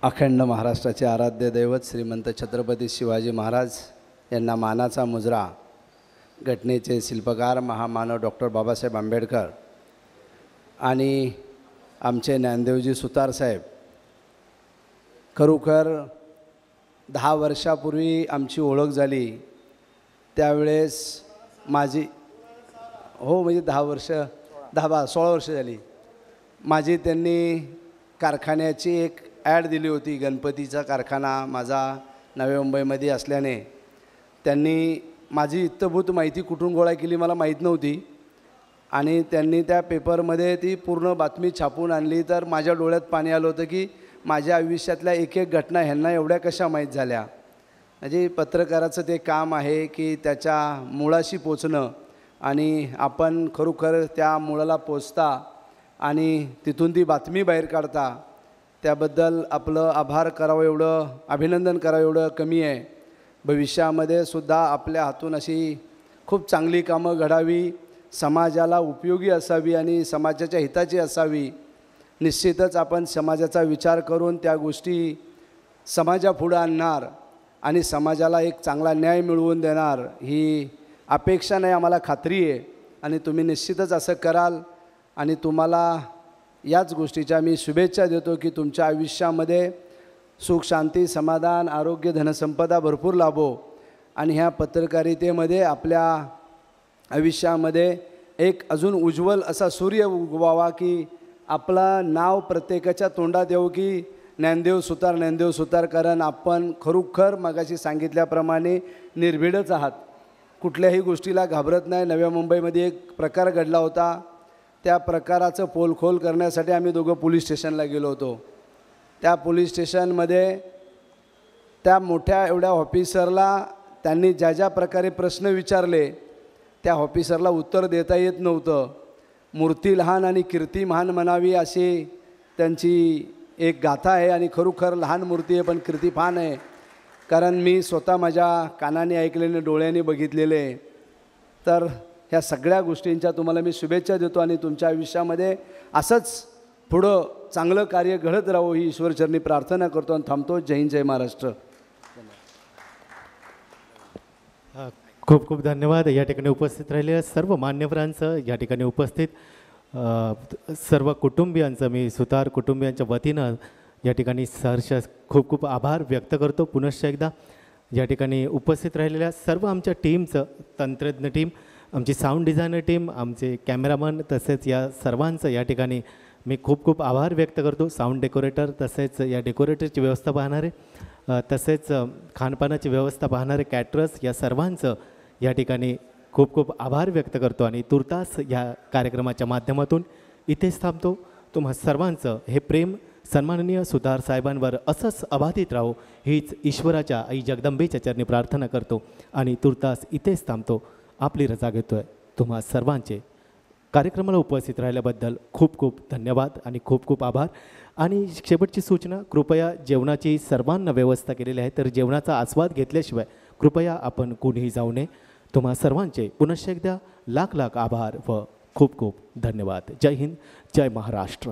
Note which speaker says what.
Speaker 1: अखंड महाराष्ट्राचे आराध्य दैवत श्रीमंत छत्रपती शिवाजी महाराज यांना मानाचा मुजरा घटनेचे शिल्पकार महामानव डॉक्टर बाबासाहेब आंबेडकर आणि आमचे ज्ञानदेवजी सुतार साहेब खरोखर 10 वर्षापूर्वी आमची ओळख झाली त्यावेळेस माझी म्हणजे 16 वर्ष झाली माझी त्यांनी कारखान्याची एक ॲड दिली होती। गणपतीचा कारखाना माझा नवी मुंबईमध्ये असल्याने त्यांनी माझी इत्तभूत माहिती कुठून गोळा केली मला माहीत नव्हती आणि त्यांनी त्या पेपरमध्ये ती पूर्ण बातमी छापून आणली। तर माझ्या डोळ्यात पाणी आलं होतं की माझ्या आयुष्यातल्या एक एक घटना ह्यांना एवढ्या कशा माहीत झाल्या। म्हणजे पत्रकाराचं ते काम आहे की त्याच्या मुळाशी पोचणं आणि आपण खरोखर त्या मुळाला पोचता आणि तिथून ती बातमी बाहेर काढता त्याबद्दल आपलं आभार करावं एवढं अभिनंदन करावं एवढं कमी आहे। भविष्यामध्ये सुद्धा आपल्या हातून अशी खूप चांगली कामं घडावी, समाजाला उपयोगी असावी आणि समाजाच्या हिताची असावी। निश्चितच आपण समाजाचा विचार करून त्या गोष्टी समाजापुढे आणणार आणि समाजाला एक चांगला न्याय मिळवून देणार ही अपेक्षा नाही आम्हाला खात्री आहे आणि तुम्ही निश्चितच असं कराल आणि तुम्हाला याच गोष्टीच्या मी शुभेच्छा देतो की तुमच्या आयुष्यामध्ये सुख शांती समाधान आरोग्य धनसंपदा भरपूर लाभो आणि ह्या पत्रकारितेमध्ये आपल्या आयुष्यामध्ये एक अजून उज्ज्वल असा सूर्य उगवावा की आपलं नाव प्रत्येकाच्या तोंडात येऊ की ज्ञानदेव सुतार कारण आपण खरोखर मगाशी सांगितल्याप्रमाणे निर्भीडच आहात, कुठल्याही गोष्टीला घाबरत नाही। नव्या मुंबईमध्ये एक प्रकार घडला होता, त्या प्रकाराचं पोलखोल करण्यासाठी आम्ही दोघं पोलीस स्टेशनला गेलो होतो। त्या पोलीस स्टेशनमध्ये त्या मोठ्या एवढ्या ऑफिसरला त्यांनी ज्या ज्या प्रकारे प्रश्न विचारले त्या ऑफिसरला उत्तर देता येत नव्हतं। मूर्ती लहान आणि कीर्ती महान म्हणावी अशी त्यांची एक गाथा आहे आणि खरोखर लहान मूर्ती आहे पण कीर्ती फान आहे, कारण मी स्वतः माझ्या कानाने ऐकलेले डोळ्यांनी बघितलेले। तर ह्या सगळ्या गोष्टींच्या तुम्हाला मी शुभेच्छा देतो आणि तुमच्या आयुष्यामध्ये असंच पुढं चांगलं कार्य घडत राहो ही ईश्वरचरणी प्रार्थना करतो आणि थांबतो। जय हिंद जय महाराष्ट्र।
Speaker 2: खूप खूप धन्यवाद। या ठिकाणी उपस्थित राहिलेल्या सर्व मान्यवरांचं, या ठिकाणी उपस्थित सर्व कुटुंबियांचं मी सुतार कुटुंबियांच्या वतीनं या ठिकाणी सहर्ष खूप खूप आभार व्यक्त करतो। पुनश्च एकदा या ठिकाणी उपस्थित राहिलेल्या सर्व आमच्या टीमचं, तंत्रज्ञ टीम, आमची साऊंड डिझायनर टीम, आमचे कॅमेरामन तसेच या सर्वांचं या ठिकाणी मी खूप खूप आभार व्यक्त करतो। साऊंड डेकोरेटर तसेच या डेकोरेटरची व्यवस्था पाहणारे तसेच खानपानाची व्यवस्था पाहणारे कॅटरर्स या सर्वांचं या ठिकाणी खूप खूप आभार व्यक्त करतो आणि तुर्तास या कार्यक्रमाच्या माध्यमातून इथेच थांबतो। तुम्हा सर्वांचं हे प्रेम सन्माननीय सुतार साहेबांवर असंच अबाधित राहो हीच ईश्वराच्या आई जगदंबेच्या चरणी प्रार्थना करतो आणि तुर्तास इथेच थांबतो। आपली रजा घेतोय। तुम्हा सर्वांचे कार्यक्रमाला उपस्थित राहिल्याबद्दल खूप खूप धन्यवाद आणि खूप खूप आभार। आणि शेवटची सूचना, कृपया जेवणाची सर्वांना व्यवस्था केलेली आहे तर जेवणाचा आस्वाद घेतल्याशिवाय कृपया आपण कुणीही जाऊ नये। तुम्हा सर्वांचे पुनश्च एकदा लाख लाख आभार व खूप खूप धन्यवाद। जय हिंद जय महाराष्ट्र।